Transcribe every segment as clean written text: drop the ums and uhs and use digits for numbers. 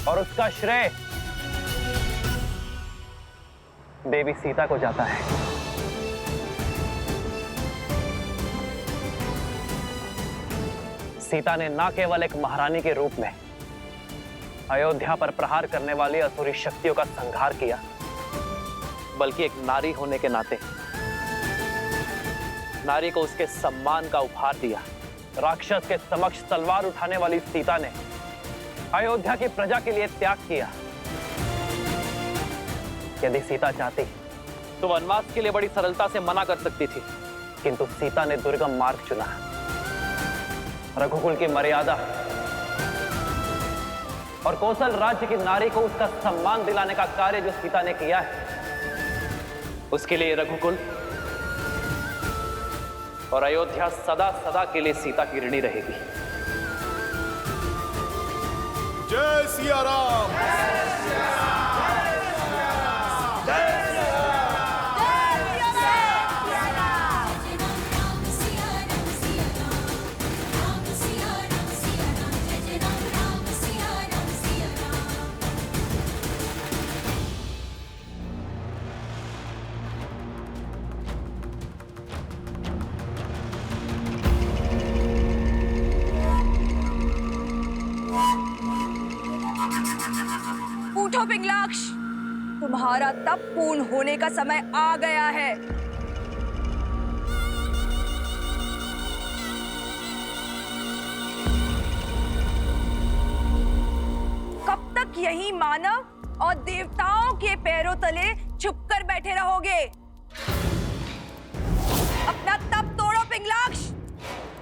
और उसका श्रेय देवी सीता को जाता है। सीता ने न केवल एक महारानी के रूप में अयोध्या पर प्रहार करने वाली असुरी शक्तियों का संहार किया, बल्कि एक नारी होने के नाते नारी को उसके सम्मान का उपहार दिया। राक्षस के समक्ष तलवार उठाने वाली सीता ने अयोध्या की प्रजा के लिए त्याग किया। यदि सीता चाहती तो वनवास के लिए बड़ी सरलता से मना कर सकती थी, किंतु सीता ने दुर्गम मार्ग चुना। रघुकुल की मर्यादा और कौशल राज्य की नारी को उसका सम्मान दिलाने का कार्य जो सीता ने किया है, उसके लिए रघुकुल और अयोध्या सदा सदा के लिए सीता की ऋणी रहेगी। जय सिया राम। उठो पिंगलाक्ष, तुम्हारा तप पूर्ण होने का समय आ गया है। कब तक यही मानव और देवताओं के पैरों तले छुपकर बैठे रहोगे? अपना तप तोड़ो पिंगलाक्ष,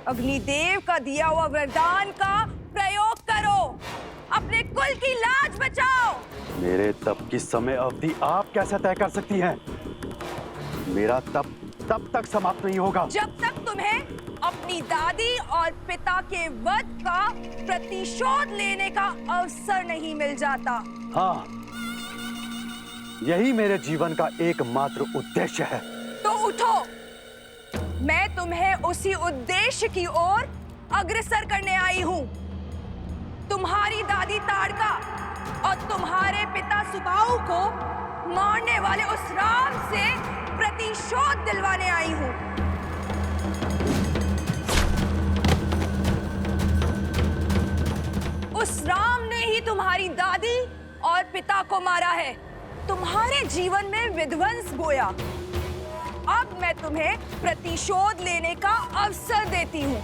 अग्निदेव का दिया हुआ वरदान का प्रयोग करो, अपने कुल की लाज बचाओ। मेरे तप की समय अवधि आप कैसे तय कर सकती हैं? मेरा तप तब तक समाप्त नहीं होगा जब तक तुम्हें अपनी दादी और पिता के वध का प्रतिशोध लेने का अवसर नहीं मिल जाता। हाँ, यही मेरे जीवन का एकमात्र उद्देश्य है। तो उठो, मैं तुम्हें उसी उद्देश्य की ओर अग्रसर करने आई हूँ। तुम्हारी दादी ताड़का और तुम्हारे पिता सुबाहु को मारने वाले उस राम से प्रतिशोध दिलवाने आई हूँ। उस राम ने ही तुम्हारी दादी और पिता को मारा है, तुम्हारे जीवन में विध्वंस बोया। अब मैं तुम्हें प्रतिशोध लेने का अवसर देती हूँ,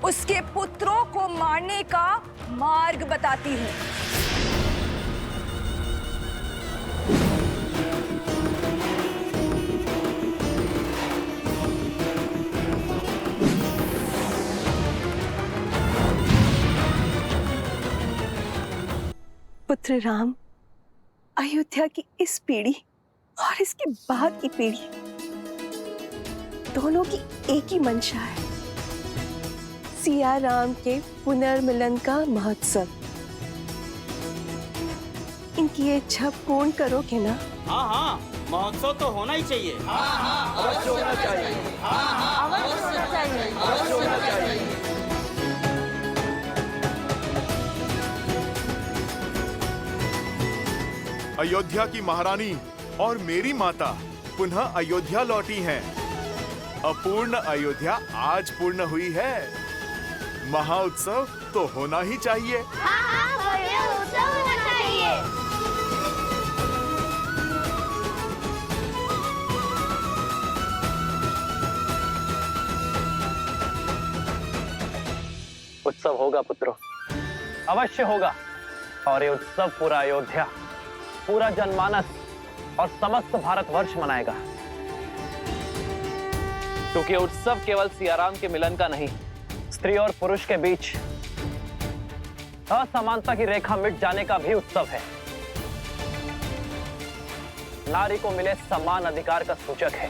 उसके पुत्रों को मारने का मार्ग बताती हूँ। पुत्र राम, अयोध्या की इस पीढ़ी और इसके बाद की पीढ़ी दोनों की एक ही मंशा है, सिया राम के पुनर्मिलन का महोत्सव। इनकी ये इच्छा पूर्ण करोगे ना? हाँ हाँ, महोत्सव तो होना ही चाहिए। अवश्य होना चाहिए। अवश्य होना चाहिए। अवश्य होना चाहिए। अयोध्या की महारानी और मेरी माता पुनः अयोध्या लौटी हैं। अपूर्ण अयोध्या आज पूर्ण हुई है। महाउत्सव तो होना ही चाहिए। उत्सव होना चाहिए। उत्सव होगा पुत्रों, अवश्य होगा। और ये उत्सव पूरा अयोध्या, पूरा जनमानस और समस्त भारतवर्ष मनाएगा। क्योंकि उत्सव केवल सियाराम के मिलन का नहीं, स्त्री और पुरुष के बीच असमानता की रेखा मिट जाने का भी उत्सव है। नारी को मिले समान अधिकार का सूचक है।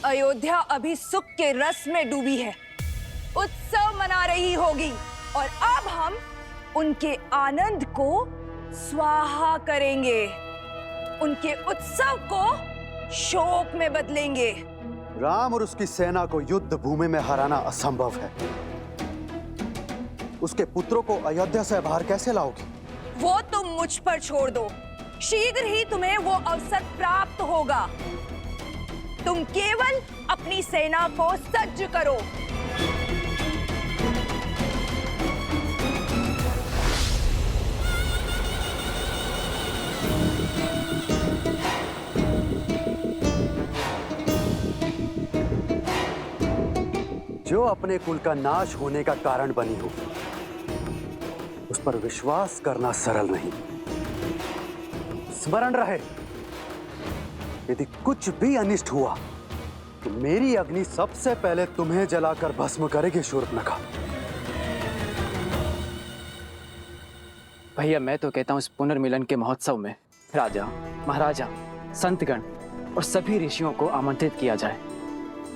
अयोध्या अभी सुख के रस में डूबी है, उत्सव मना रही होगी, और अब हम उनके आनंद को स्वाहा करेंगे, उनके उत्सव को शोक में बदलेंगे। राम और उसकी सेना को युद्ध भूमि में हराना असंभव है, उसके पुत्रों को अयोध्या से बाहर कैसे लाओगी? वो तुम मुझ पर छोड़ दो, शीघ्र ही तुम्हें वो अवसर प्राप्त होगा। तुम केवल अपनी सेना को सज्ज करो। जो अपने कुल का नाश होने का कारण बनी हो, उस पर विश्वास करना सरल नहीं। स्मरण रहे, यदि कुछ भी अनिष्ट हुआ तो मेरी अग्नि सबसे पहले तुम्हें जलाकर भस्म करेगी शूर्पणखा। भैया मैं तो कहता हूँ इस पुनर्मिलन के महोत्सव में राजा, महाराजा, संतगण और सभी ऋषियों को आमंत्रित किया जाए।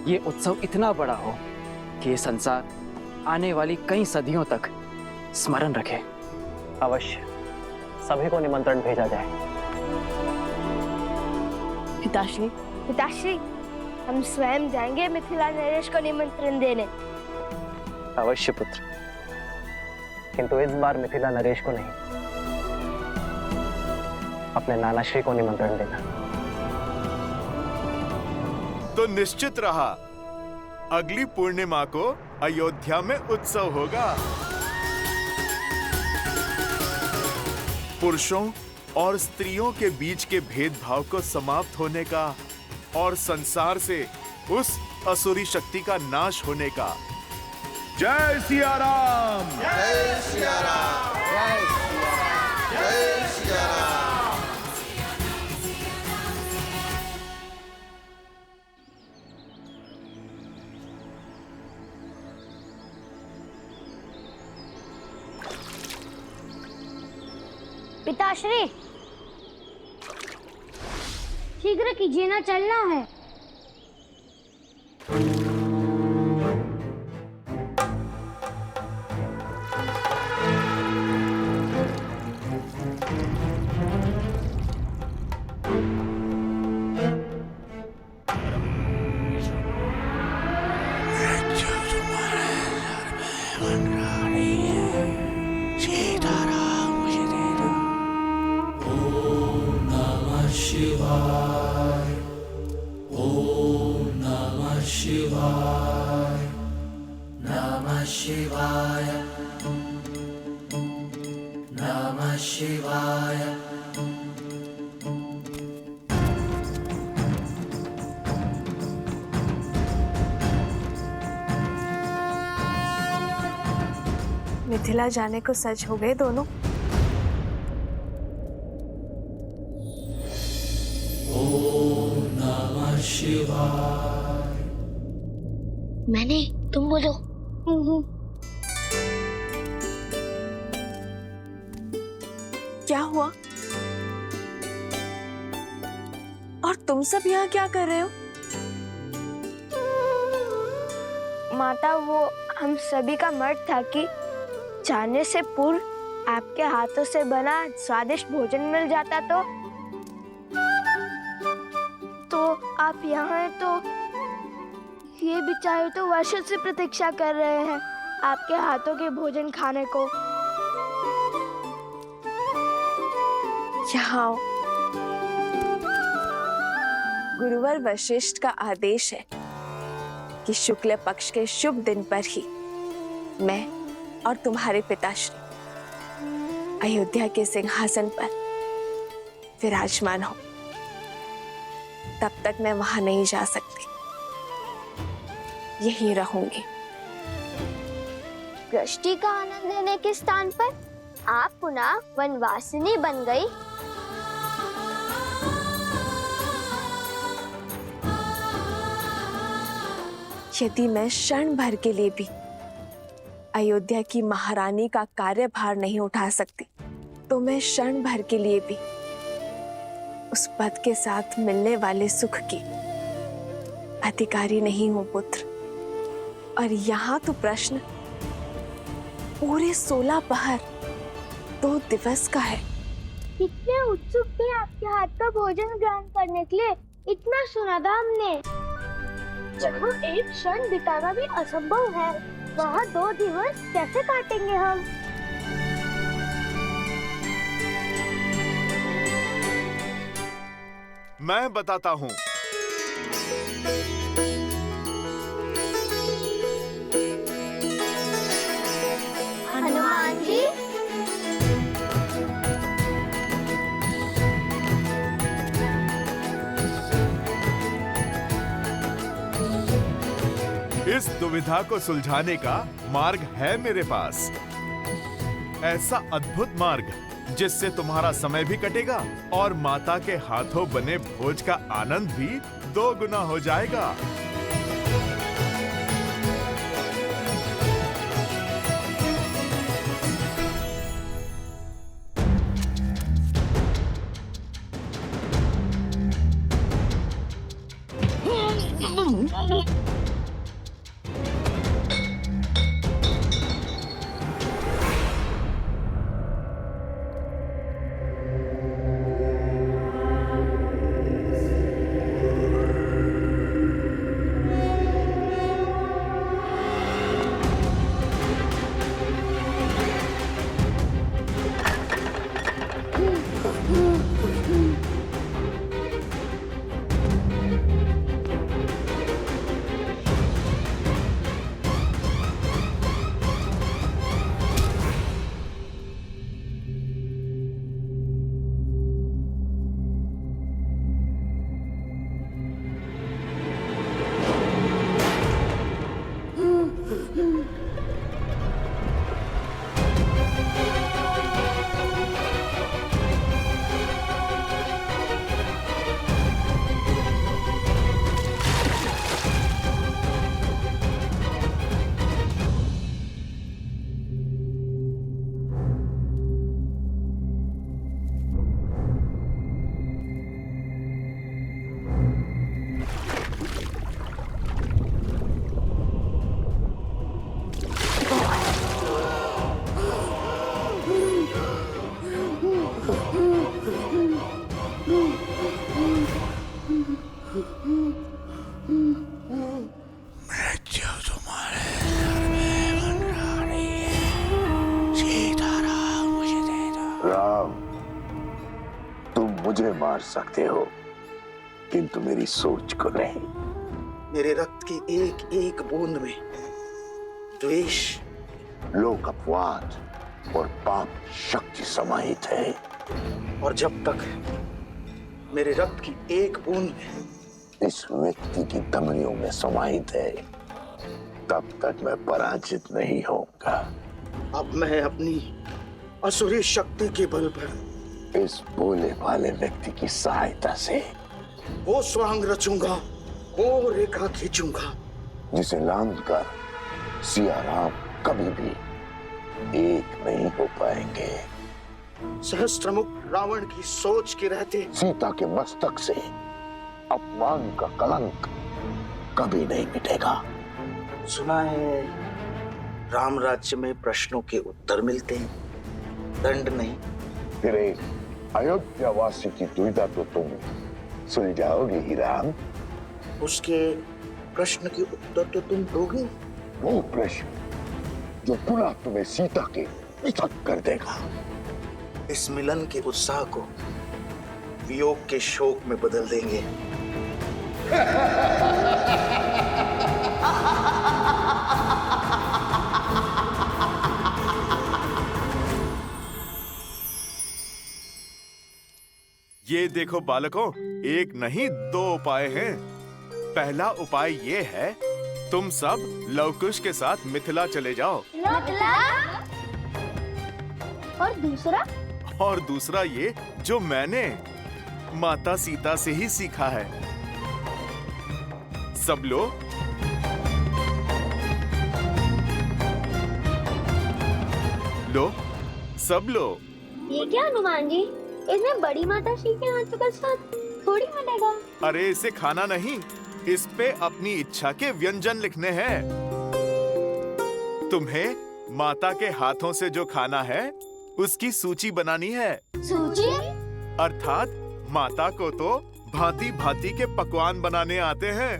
ये उत्सव इतना बड़ा हो कि ये संसार आने वाली कई सदियों तक स्मरण रखे। अवश्य सभी को निमंत्रण भेजा जाए। पिताश्री, पिताश्री, हम स्वयं जाएंगे मिथिला नरेश को निमंत्रण देने। अवश्य पुत्र, किंतु इस बार मिथिला नरेश को नहीं, अपने नानाश्री को निमंत्रण देना। तो निश्चित रहा, अगली पूर्णिमा को अयोध्या में उत्सव होगा। पुरुषों और स्त्रियों के बीच के भेदभाव को समाप्त होने का और संसार से उस असुरी शक्ति का नाश होने का। जय सिया राम! जय सिया राम! जय सिया राम! जय सिया राम! पिताश्री, शीघ्र कीजिए ना, चलना है। मिथिला जाने को सच हो गए दोनों। मैंने, तुम बोलो। क्या हुआ? और तुम सब यहाँ क्या कर रहे हो? माता, वो हम सभी का मत था कि जाने से पूर्व आपके हाथों से बना स्वादिष्ट भोजन मिल जाता तो आप यहाँ हैं, तो ये बेचारे तो वर्षों से प्रतीक्षा कर रहे हैं आपके हाथों के भोजन खाने को। यहाँ गुरुवर वशिष्ठ का आदेश है कि शुक्ल पक्ष के शुभ दिन पर ही मैं और तुम्हारे पिताश्री अयोध्या के सिंहासन पर विराजमान हो। तब तक मैं वहां नहीं जा सकती, यहीं रहूंगी। दृष्टि का आनंद लेने के स्थान पर आप पुनः वनवासिनी बन गई। यदि मैं क्षण भर के लिए भी अयोध्या की महारानी का कार्यभार नहीं उठा सकती, तो मैं क्षण भर के लिए भी उस पद के साथ मिलने वाले सुख की अधिकारी नहीं हूं पुत्र। और यहाँ तो प्रश्न पूरे 16 पहर 2 दिवस का है। कितने उत्सुक थे आपके हाथ का भोजन ग्रहण करने के लिए। इतना सुना था हमने, जहाँ एक क्षण बिताना भी असंभव है। वहाँ 2 दिवस कैसे काटेंगे हम? मैं बताता हूँ। हनुमान जी, इस दुविधा को सुलझाने का मार्ग है मेरे पास। ऐसा अद्भुत मार्ग जिससे तुम्हारा समय भी कटेगा और माता के हाथों बने भोज का आनंद भी 2 गुना हो जाएगा। राम, तुम मुझे मार सकते हो किंतु मेरी सोच को नहीं। मेरे रक्त की एक एक बूंद में द्वेष, लोक अपवाद और पाप शक्ति समाहित है। और जब तक मेरे रक्त की एक बूंद में इस व्यक्ति की धमनियों में समाहित है, तब तक मैं पराजित नहीं होऊंगा। अब मैं अपनी असुरी शक्ति के बल पर इस भोले भाले व्यक्ति की सहायता से वो स्वांग रचूंगा, वो रेखा खींचूंगा जिसे लांघ कर सिया राम कभी भी एक नहीं हो पाएंगे। सहस्त्रमुख रावण की सोच के रहते सीता के मस्तक से अपमान का कलंक कभी नहीं मिटेगा। सुना है राम राज्य में प्रश्नों के उत्तर मिलते हैं, दंड नहीं। फिर एक अयोध्या वासी की दुविधा तो तुम सुलझाओगे ही राम। उसके प्रश्न के उत्तर तो तुम दोगे। वो प्रश्न जो पुनः तुम्हें सीता के पृथक कर देगा। इस मिलन के उत्साह को वियोग के शोक में बदल देंगे। ये देखो बालकों, एक नहीं 2 उपाय हैं। पहला उपाय ये है, तुम सब लवकुश के साथ मिथिला चले जाओ। और दूसरा? और दूसरा ये जो मैंने माता सीता से ही सीखा है। सब लो। लो, सब लो। ये क्या हनुमान जी, इसमें बड़ी माता श्री के हाथों का स्वाद थोड़ी मिलेगा। अरे इसे खाना नहीं, इस पे अपनी इच्छा के व्यंजन लिखने हैं। तुम्हें माता के हाथों से जो खाना है उसकी सूची बनानी है। सूची? अर्थात माता को तो भांति भांति के पकवान बनाने आते हैं।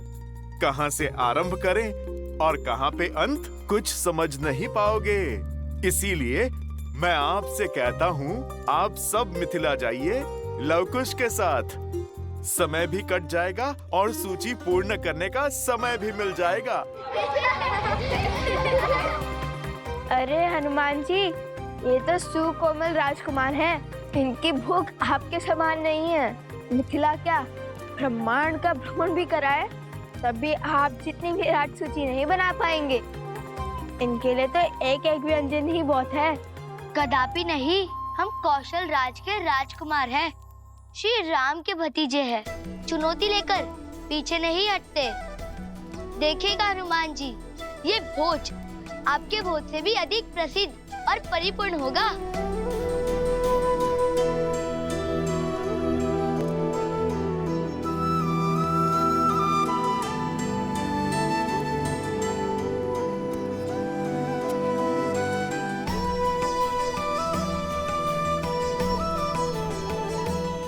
कहाँ से आरंभ करें और कहाँ पे अंत कुछ समझ नहीं पाओगे। इसीलिए मैं आपसे कहता हूँ, आप सब मिथिला जाइए लवकुश के साथ। समय भी कट जाएगा और सूची पूर्ण करने का समय भी मिल जाएगा। अरे हनुमान जी, ये तो सुकोमल राजकुमार हैं। इनकी भूख आपके समान नहीं है। मिथिला क्या, ब्रह्मांड का भ्रमण भी कराए तब भी आप जितनी विराट सूची नहीं बना पाएंगे। इनके लिए तो एक एक व्यंजन ही बहुत है। कदापि नहीं, हम कौशल राज के राजकुमार हैं, श्री राम के भतीजे हैं। चुनौती लेकर पीछे नहीं हटते। देखिएगा हनुमान जी, ये भोज आपके भोज से भी अधिक प्रसिद्ध और परिपूर्ण होगा।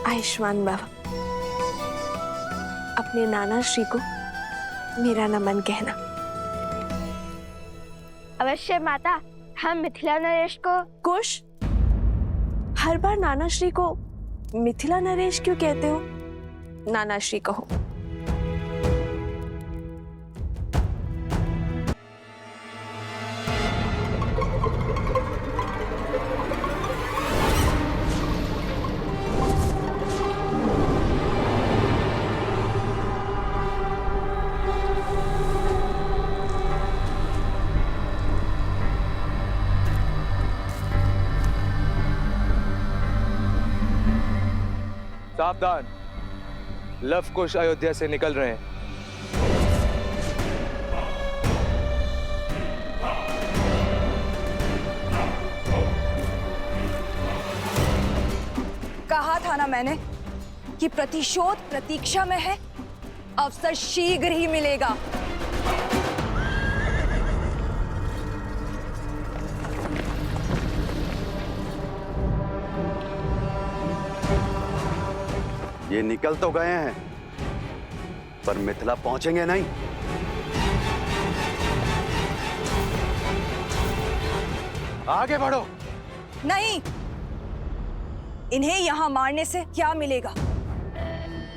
आयुष्मान भव। अपने नाना श्री को मेरा नमन कहना। अवश्य माता, हम मिथिला नरेश को। कुश, हर बार नाना श्री को मिथिला नरेश क्यों कहते हो? नाना श्री कहो। सावधान, लवकुश अयोध्या से निकल रहे हैं। कहा था ना मैंने कि प्रतिशोध प्रतीक्षा में है, अवसर शीघ्र ही मिलेगा। ये निकल तो गए हैं, पर मिथिला पहुंचेंगे नहीं। आगे बढ़ो। नहीं, इन्हें यहाँ मारने से क्या मिलेगा?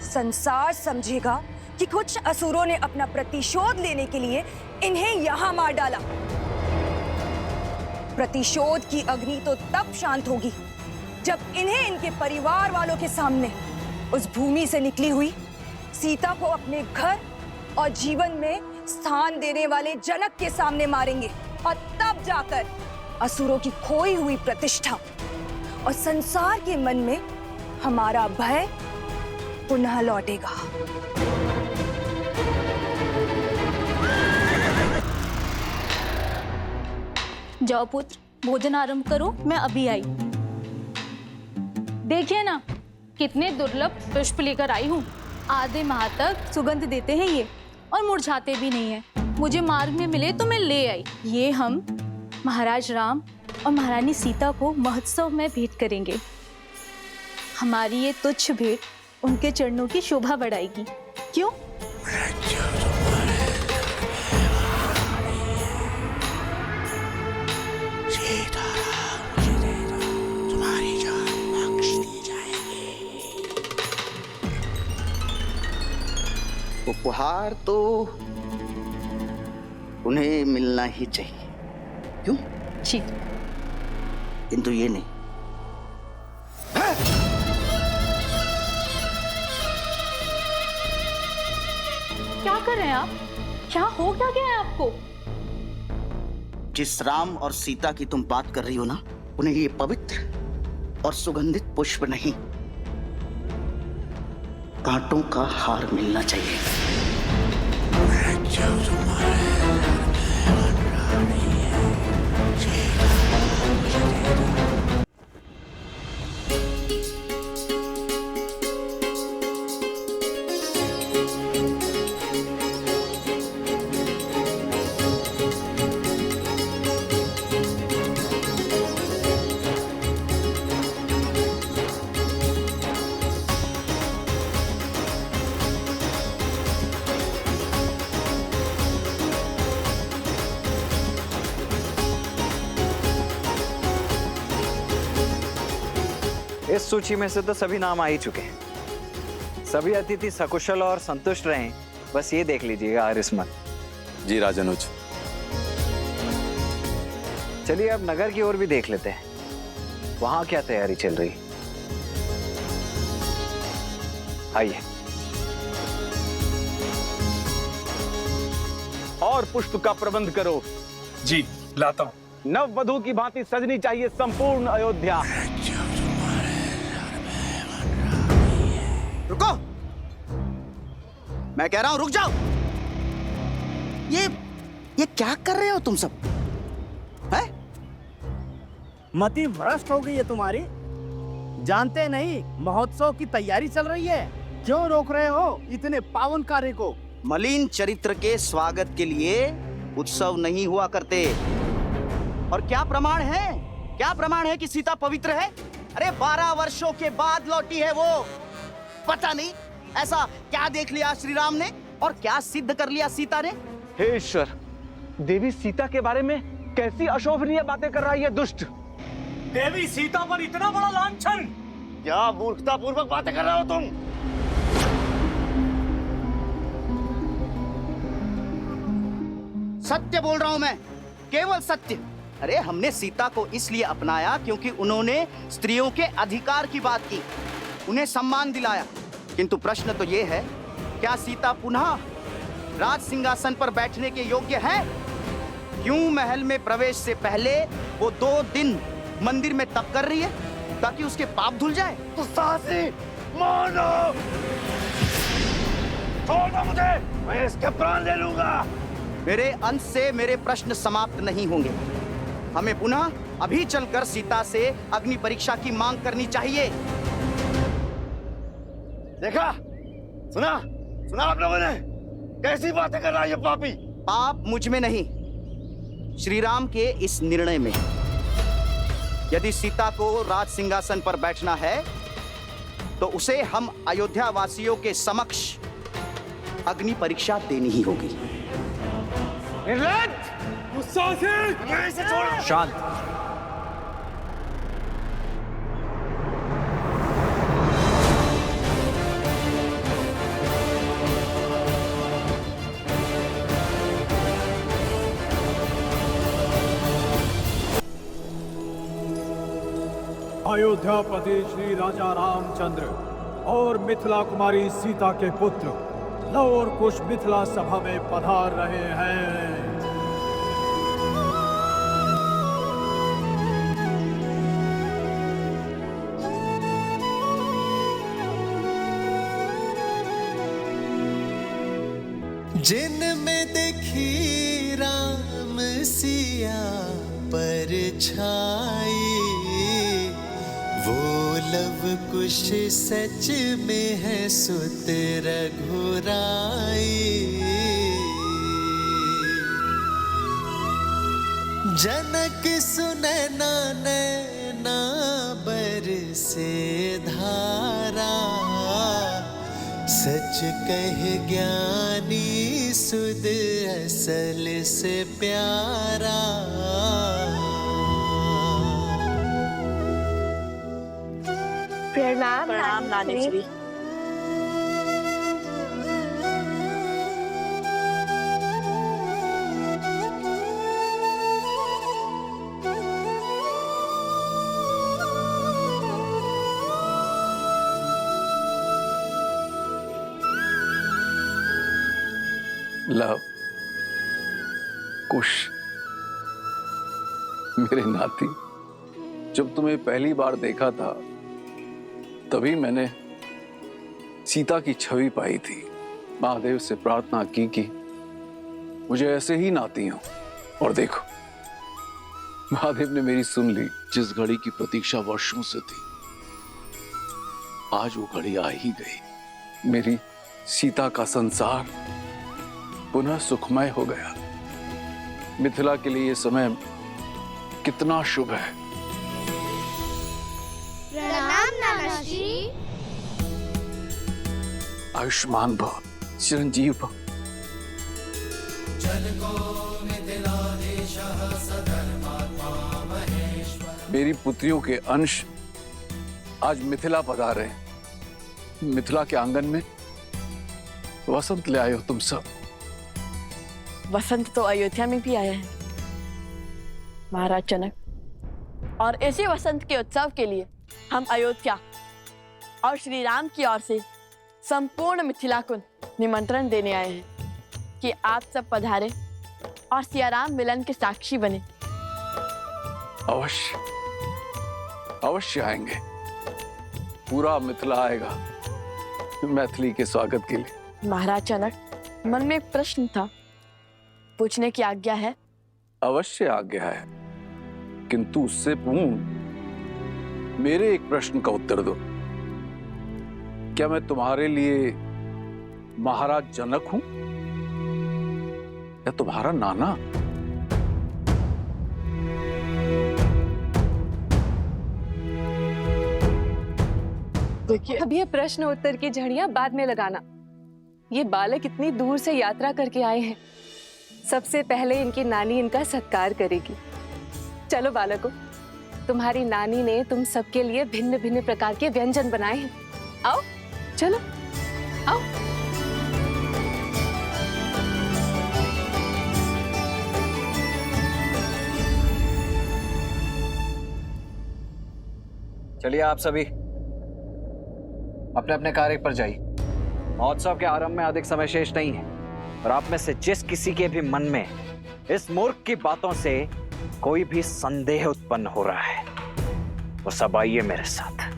संसार समझेगा कि कुछ असुरों ने अपना प्रतिशोध लेने के लिए इन्हें यहाँ मार डाला। प्रतिशोध की अग्नि तो तब शांत होगी जब इन्हें इनके परिवार वालों के सामने उस भूमि से निकली हुई सीता को अपने घर और जीवन में स्थान देने वाले जनक के सामने मारेंगे, और तब जाकर असुरों की खोई हुई प्रतिष्ठा और संसार के मन में हमारा भय पुनः लौटेगा। जाओ पुत्र, भोजन आरंभ करो, मैं अभी आई। देखिए ना, कितने दुर्लभ पुष्प लेकर आई हूँ। आधे माह तक सुगंध देते हैं ये और मुरझाते भी नहीं है। मुझे मार्ग में मिले तो मैं ले आई। ये हम महाराज राम और महारानी सीता को महोत्सव में भेंट करेंगे। हमारी ये तुच्छ भेंट उनके चरणों की शोभा बढ़ाएगी। क्यों? उपहार तो उन्हें मिलना ही चाहिए, क्यों? जी। किंतु ये नहीं। क्या कर रहे हैं आप? क्या हो क्या गया है आपको? जिस राम और सीता की तुम बात कर रही हो ना, उन्हें ये पवित्र और सुगंधित पुष्प नहीं, कांटों का हार मिलना चाहिए। इस सूची में से तो सभी नाम आ ही चुके हैं। सभी अतिथि सकुशल और संतुष्ट रहें, बस ये देख लीजिएगा आरिस्मत। जी राजनुज। चलिए अब नगर की ओर भी देख लेते हैं, वहां क्या तैयारी चल रही। आइए। और पुष्प का प्रबंध करो। जी लाता हूं। नव वधू की भांति सजनी चाहिए संपूर्ण अयोध्या। रुको, मैं कह रहा हूं रुक जाओ। ये क्या कर रहे हो तुम सब? हैं? मति भ्रष्ट हो गई है तुम्हारी। जानते नहीं महोत्सव की तैयारी चल रही है, क्यों रोक रहे हो इतने पावन कार्य को? मलिन चरित्र के स्वागत के लिए उत्सव नहीं हुआ करते। और क्या प्रमाण है? क्या प्रमाण है कि सीता पवित्र है? अरे 12 वर्षों के बाद लौटी है वो। पता नहीं ऐसा क्या देख लिया श्री राम ने और क्या सिद्ध कर लिया सीता ने। हे ईश्वर, देवी सीता के बारे में कैसी अशोभनीय बातें कर रहा है ये दुष्ट। देवी सीता पर इतना बड़ा लांछन! क्या मूर्खता पूर्वक बातें कर रहे हो तुम? सत्य बोल रहा हूं मैं, केवल सत्य। अरे हमने सीता को इसलिए अपनाया क्योंकि उन्होंने स्त्रियों के अधिकार की बात की, उन्हें सम्मान दिलाया। किंतु प्रश्न तो ये है, क्या सीता पुनः राज सिंहासन पर बैठने के योग्य है? क्यों महल में प्रवेश से पहले वो 2 दिन मंदिर में तप कर रही है ताकि उसके पाप धुल जाए? तो साहसी मानो, छोड़ो मुझे, मैं इसके प्राण ले लूंगा। मेरे अंत से मेरे प्रश्न समाप्त नहीं होंगे। हमें पुनः अभी चलकर सीता से अग्नि परीक्षा की मांग करनी चाहिए। देखा, सुना आप लोगों ने कैसी बातें कर रहा है ये पापी? पाप मुझ में नहीं, श्री राम के इस निर्णय में। यदि सीता को राज सिंहासन पर बैठना है तो उसे हम अयोध्या वासियों के समक्ष अग्नि परीक्षा देनी ही होगी। गुस्सा से मैं इसे छोड़। शांत। अयोध्यापति श्री राजा रामचंद्र और मिथिला कुमारी सीता के पुत्र लव और कुश मिथिला सभा में पधार रहे हैं। जिनमें देखी राम सिया पर छाई, वो लव कुश सच में है सुत रघुराई। जनक सुनैना नैना बरसे धारा, सच कह ज्ञानी सुध असल से प्यारा। प्रणाम नानी श्री। लव, कुश, मेरे नाती, जब तुम्हें पहली बार देखा था तभी मैंने सीता की छवि पाई थी। महादेव से प्रार्थना की कि मुझे ऐसे ही नाती हो, और देखो महादेव ने मेरी सुन ली। जिस घड़ी की प्रतीक्षा वर्षों से थी, आज वो घड़ी आ ही गई। मेरी सीता का संसार पुनः सुखमय हो गया। मिथिला के लिए ये समय कितना शुभ है। प्रणाम नाना श्री। आयुष्मान भव, चिरंजीव भव। मेरी पुत्रियों के अंश आज मिथिला पधारे। मिथिला के आंगन में वसंत ले आए हो तुम सब। वसंत तो अयोध्या में भी आया है महाराज जनक, और इसी वसंत के उत्सव के लिए हम अयोध्या और श्री राम की ओर से संपूर्ण मिथिला को निमंत्रण देने आए हैं कि आप सब पधारे और सियाराम मिलन के साक्षी बने। अवश्य अवश्य आएंगे। पूरा मिथिला आएगा मैथिली के स्वागत के लिए। महाराज जनक, मन में एक प्रश्न था, पूछने की आज्ञा है? अवश्य आज्ञा है, किंतु उससे पूर्ण मेरे एक प्रश्न का उत्तर दो। क्या मैं तुम्हारे लिए महाराज जनक हूं या तुम्हारा नाना? देखिए, अब ये प्रश्न उत्तर की झड़ियां बाद में लगाना। ये बालक इतनी दूर से यात्रा करके आए हैं, सबसे पहले इनकी नानी इनका सत्कार करेगी। चलो बालकों, तुम्हारी नानी ने तुम सबके लिए भिन्न भिन्न प्रकार के व्यंजन बनाए हैं। आओ चलो आओ। चलिए आप सभी अपने अपने कार्य पर जाइए। महोत्सव के आरंभ में अधिक समय शेष नहीं है, और आप में से जिस किसी के भी मन में इस मूर्ख की बातों से कोई भी संदेह उत्पन्न हो रहा है, वो सब आइए मेरे साथ।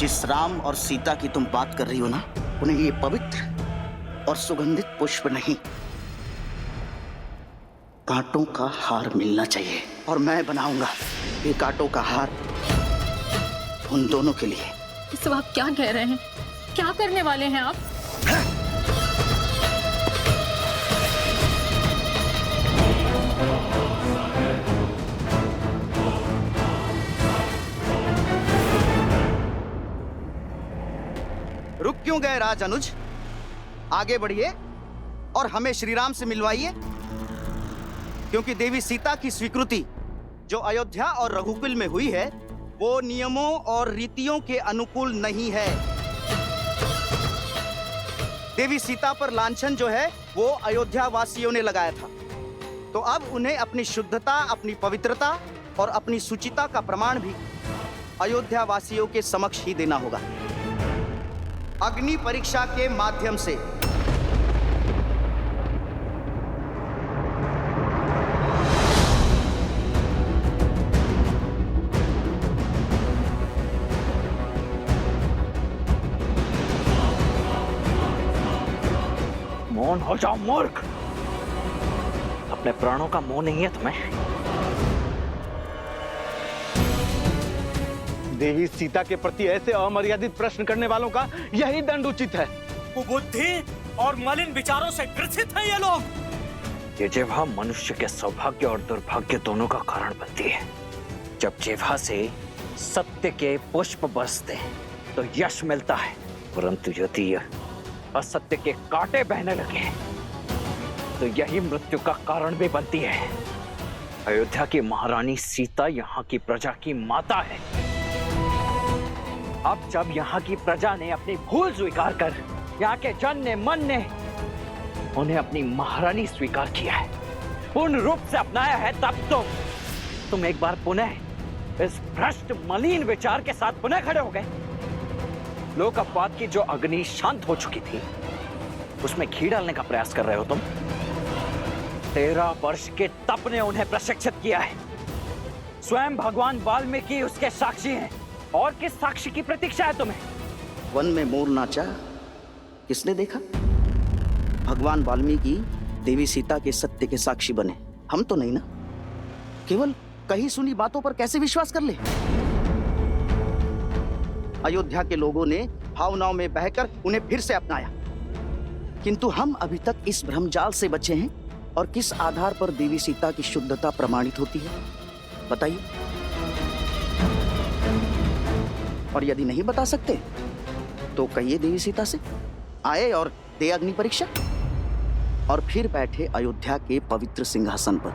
जिस राम और सीता की तुम बात कर रही हो ना, उन्हें ये पवित्र और सुगंधित पुष्प नहीं, कांटों का हार मिलना चाहिए, और मैं बनाऊंगा ये कांटों का हार उन दोनों के लिए। ये सब आप क्या कह रहे हैं? क्या करने वाले हैं आप? रुक क्यों गए राज अनुज? आगे बढ़िए और हमें श्री राम से मिलवाइए, क्योंकि देवी सीता की स्वीकृति जो अयोध्या और रघुकुल में हुई है, वो नियमों और रीतियों के अनुकूल नहीं है। देवी सीता पर लांछन जो है वो अयोध्या वासियों ने लगाया था, तो अब उन्हें अपनी शुद्धता, अपनी पवित्रता और अपनी सुचिता का प्रमाण भी अयोध्या वासियों के समक्ष ही देना होगा, अग्नि परीक्षा के माध्यम से। मौन हो जाओ मूर्ख, अपने प्राणों का मोह नहीं है तुम्हें? देवी सीता के प्रति ऐसे अमर्यादित प्रश्न करने वालों का यही दंड उचित है। कुबुद्धि और मलिन विचारों से ग्रसित हैं ये लोग। ये जिह्वा मनुष्य के सौभाग्य और दुर्भाग्य दोनों का कारण बनती है। जब जिह्वा से सत्य के पुष्प बरसते हैं तो यश मिलता है, परंतु यदि असत्य के कांटे बहने लगे तो यही मृत्यु का कारण भी बनती है। अयोध्या की महारानी सीता यहाँ की प्रजा की माता है। अब जब यहाँ की प्रजा ने अपनी भूल स्वीकार कर यहाँ के जन ने, मन ने उन्हें अपनी महारानी स्वीकार किया है, पूर्ण रूप से अपनाया है, तब तुम एक बार पुनः इस भ्रष्ट मलिन विचार के साथ पुनः खड़े हो गए। लोकअपवाद की जो अग्नि शांत हो चुकी थी, उसमें घी डालने का प्रयास कर रहे हो तुम। 13 वर्ष के तप ने उन्हें प्रशिक्षित किया है। स्वयं भगवान वाल्मीकि उसके साक्षी हैं, और किस साक्षी की प्रतीक्षा है तुम्हें? वन में मोर नाचा किसने देखा? भगवान वाल्मीकि देवी सीता के सत्य के साक्षी बने, हम तो नहीं ना। केवल कहीं सुनी बातों पर कैसे विश्वास कर ले? अयोध्या के लोगों ने भावनाओं में बहकर उन्हें फिर से अपनाया, किंतु हम अभी तक इस भ्रमजाल से बचे हैं। और किस आधार पर देवी सीता की शुद्धता प्रमाणित होती है, बताइए? और यदि नहीं बता सकते तो कहिए देवी सीता से आए और दे अग्नि परीक्षा, और फिर बैठे अयोध्या के पवित्र सिंहासन पर।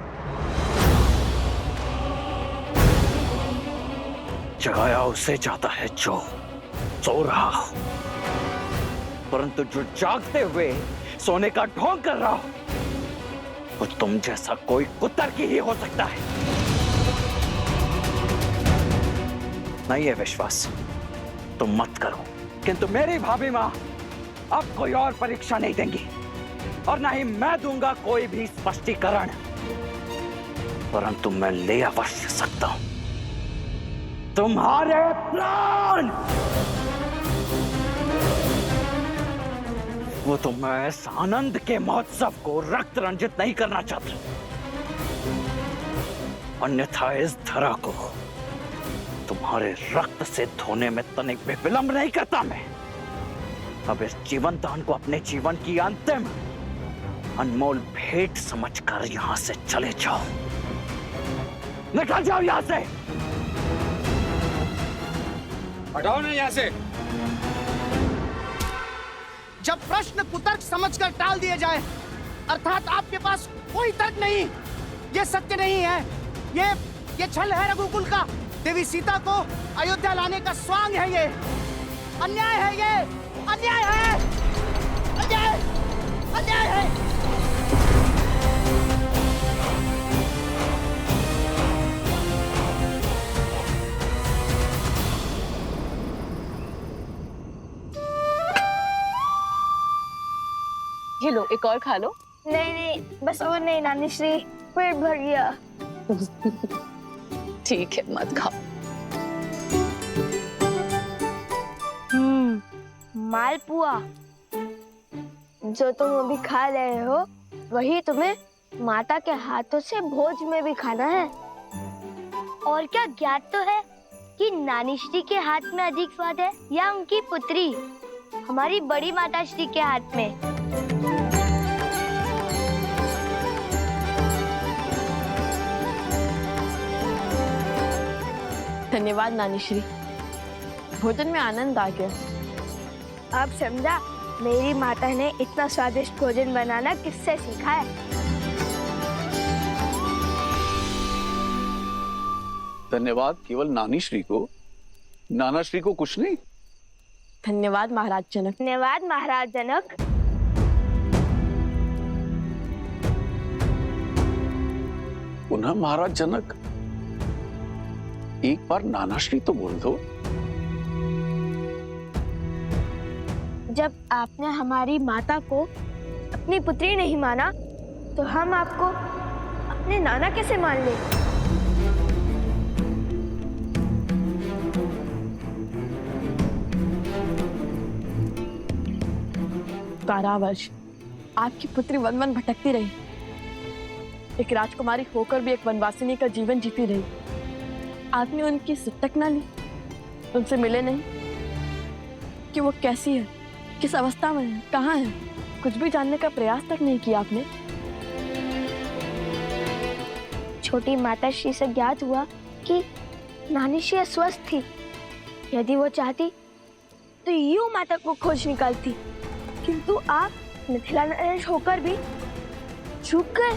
जगाया उसे जाता है जो सो रहा हो, परंतु जो जागते हुए सोने का ढोंग कर रहा हो वो तुम जैसा कोई कुतर्की ही हो सकता है। नहीं है विश्वास तुम मत करो, किंतु मेरी भाभी मां अब कोई और परीक्षा नहीं देंगी और ना ही मैं दूंगा कोई भी स्पष्टीकरण, परंतु मैं ले अवश्य सकता हूं तुम्हारे प्राण। वो तो मैं इस आनंद के महोत्सव को रक्त रंजित नहीं करना चाहता, अन्यथा इस धरा को तुम्हारे रक्त से धोने में तनिक भी विलंब नहीं करता मैं। अब इस जीवन दान को अपने जीवन की अंतिम अनमोल भेंट समझकर यहां से चले जाओ, निकल जाओ यहां से। हटाओ ना यहां से। जब प्रश्न कुतर्क समझकर टाल दिए जाए, अर्थात आपके पास कोई तर्क नहीं, ये सत्य नहीं है, ये छल है रघुकुल का। देवी सीता को अयोध्या लाने का स्वांग है, ये अन्याय है, ये अन्याय है, अन्याय अन्याय है। ये लो, एक और खा लो। नहीं नहीं, बस वो नहीं नानी श्री, पेट भर गया। ठीक है, मत खाओ। मालपुआ जो तुम अभी खा रहे हो वही तुम्हें माता के हाथों से भोज में भी खाना है। और क्या ज्ञात तो है कि नानी श्री के हाथ में अधिक स्वाद है या उनकी पुत्री हमारी बड़ी माता श्री के हाथ में? धन्यवाद नानी श्री, भोजन में आनंद आ गया। अब समझा मेरी माता ने इतना स्वादिष्ट भोजन बनाना किससे सीखा है। धन्यवाद केवल नानी श्री को, नाना श्री को कुछ नहीं। धन्यवाद महाराज जनक। धन्यवाद महाराज जनक। पुनः महाराज जनक, एक बार नाना श्री तो बोल दो। जब आपने हमारी माता को अपनी पुत्री नहीं माना तो हम आपको अपने नाना कैसे मान ले? कारावर्ष आपकी पुत्री वन वन भटकती रही, एक राजकुमारी होकर भी एक वनवासिनी का जीवन जीती रही। आपने उनकी सिट्टक ना ली, उनसे मिले नहीं कि वो कैसी है, किस अवस्था में है, कहाँ है, कुछ भी जानने का प्रयास तक नहीं किया आपने। छोटी माता श्री से ज्ञात हुआ कि नानी श्री अस्वस्थ थी। यदि वो चाहती तो यूं माता को खोज निकालती, किंतु आप मिथिला नरेश होकर भी चूक गए।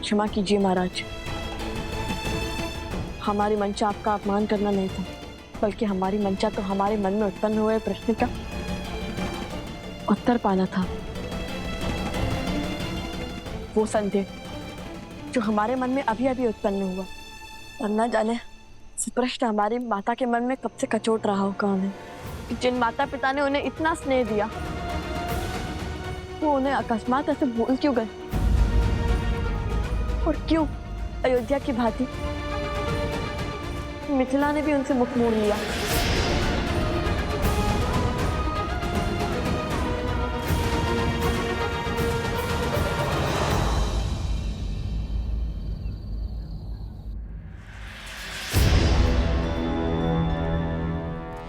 क्षमा कीजिए महाराज, हमारी मंशा आपका अपमान करना नहीं था, बल्कि हमारी मंशा तो हमारे मन में उत्पन्न हुए प्रश्न का उत्तर पाना था। वो संदेह जो हमारे मन में अभी अभी उत्पन्न हुआ, और न जाने प्रश्न हमारी माता के मन में कब से कचोट रहा होगा उन्हें। जिन माता पिता ने उन्हें इतना स्नेह दिया वो उन्हें अकस्मात ऐसे भूल क्यों गए, और क्यों अयोध्या की भांति मिथिला ने भी उनसे मुख मोड़ लिया।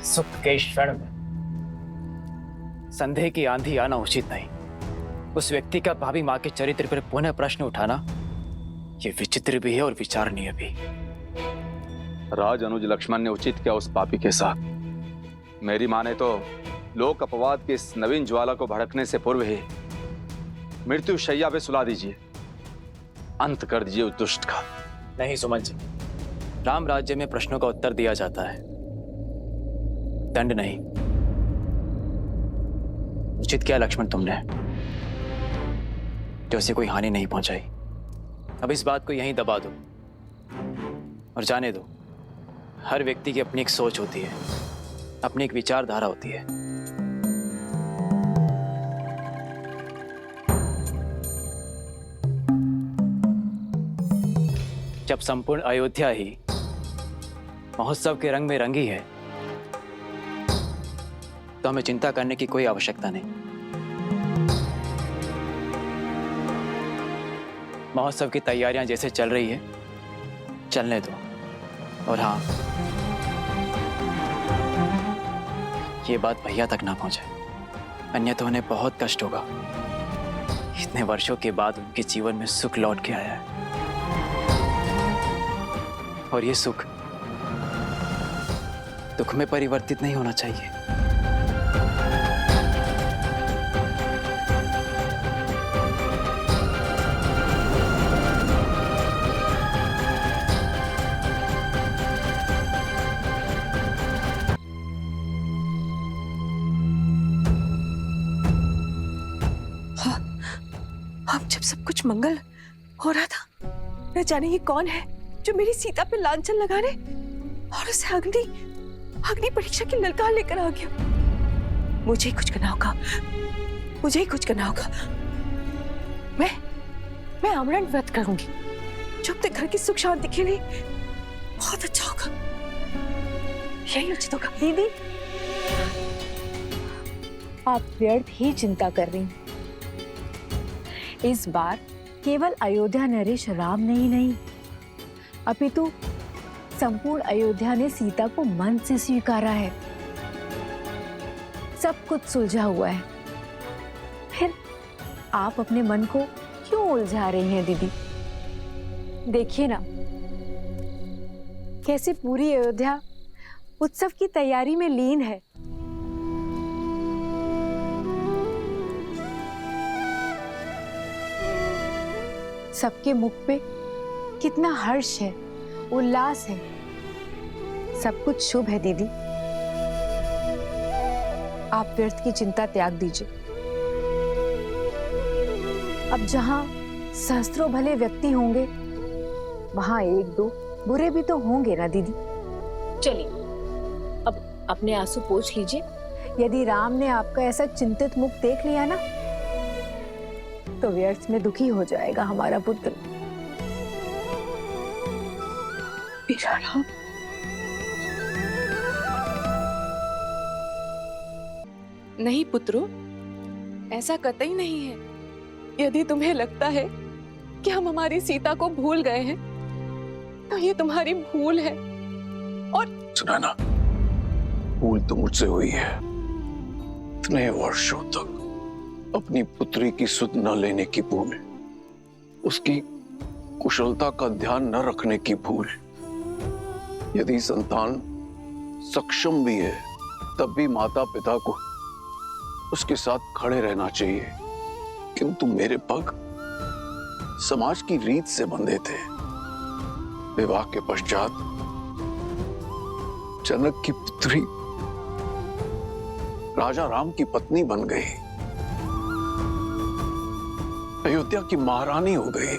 सुख के क्षण में संदेह की आंधी आना उचित नहीं। उस व्यक्ति का भाभी मां के चरित्र पर पुनः प्रश्न उठाना ये विचित्र भी है और विचारणीय भी। राज अनुज लक्ष्मण ने उचित किया उस पापी के साथ। मेरी माने तो लोक अपवाद की इस नवीन ज्वाला को भड़कने से पूर्व ही मृत्यु शैया पे सुला दीजिए, अंत कर दीजिए उस दुष्ट का। नहीं सुमन जी, राम राज्य में प्रश्नों का उत्तर दिया जाता है, दंड नहीं। उचित किया लक्ष्मण तुमने, जो उसे कोई हानि नहीं पहुंचाई। अब इस बात को यहीं दबा दो और जाने दो, हर व्यक्ति की अपनी एक सोच होती है, अपनी एक विचारधारा होती है। जब संपूर्ण अयोध्या ही महोत्सव के रंग में रंगी है, तो हमें चिंता करने की कोई आवश्यकता नहीं। महोत्सव की तैयारियां जैसे चल रही है, चलने दो। और हाँ, ये बात भैया तक ना पहुंचे, अन्यथा उन्हें बहुत कष्ट होगा। इतने वर्षों के बाद उनके जीवन में सुख लौट के आया है, और ये सुख दुख में परिवर्तित नहीं होना चाहिए। अब जब सब कुछ मंगल हो रहा था, न जाने ये कौन है जो मेरी सीता पे लांछन लगाने और उसे अग्नि परीक्षा की ललकार लेकर आ गया। मुझे ही कुछ करना होगा, मुझे ही कुछ करना होगा। मैं आमरण व्रत करूंगी, जो अपने घर की सुख शांति के लिए बहुत अच्छा होगा। यही उचित होगा। दीदी, आप व्यर्थ ही चिंता कर रही हैं। इस बार केवल अयोध्या नरेश राम ने ही नहीं, अपितु संपूर्ण अयोध्या ने सीता को मन से स्वीकारा है। सब कुछ सुलझा हुआ है, फिर आप अपने मन को क्यों उलझा रही हैं दीदी? देखिए ना, कैसे पूरी अयोध्या उत्सव की तैयारी में लीन है। सबके मुख पे कितना हर्ष है, उल्लास है। सब कुछ शुभ है दीदी। आप व्यर्थ की चिंता त्याग दीजिए। अब जहां सहस्त्रों भले व्यक्ति होंगे, वहां एक दो बुरे भी तो होंगे ना दीदी। चलिए, अब अपने आंसू पोंछ लीजिए। यदि राम ने आपका ऐसा चिंतित मुख देख लिया ना, तो व्यर्थ में दुखी हो जाएगा हमारा पुत्र। मेरा राम। नहीं पुत्रो, ऐसा कतई नहीं है। यदि तुम्हें लगता है कि हम हमारी सीता को भूल गए हैं, तो ये तुम्हारी भूल है। और सुना ना, भूल तो मुझसे हुई है। इतने वर्षों तक अपनी पुत्री की सुध न लेने की भूल, उसकी कुशलता का ध्यान न रखने की भूल। यदि संतान सक्षम भी है, तब भी माता पिता को उसके साथ खड़े रहना चाहिए। किंतु मेरे पग समाज की रीत से बंधे थे। विवाह के पश्चात जनक की पुत्री राजा राम की पत्नी बन गई, अयोध्या की महारानी हो गई।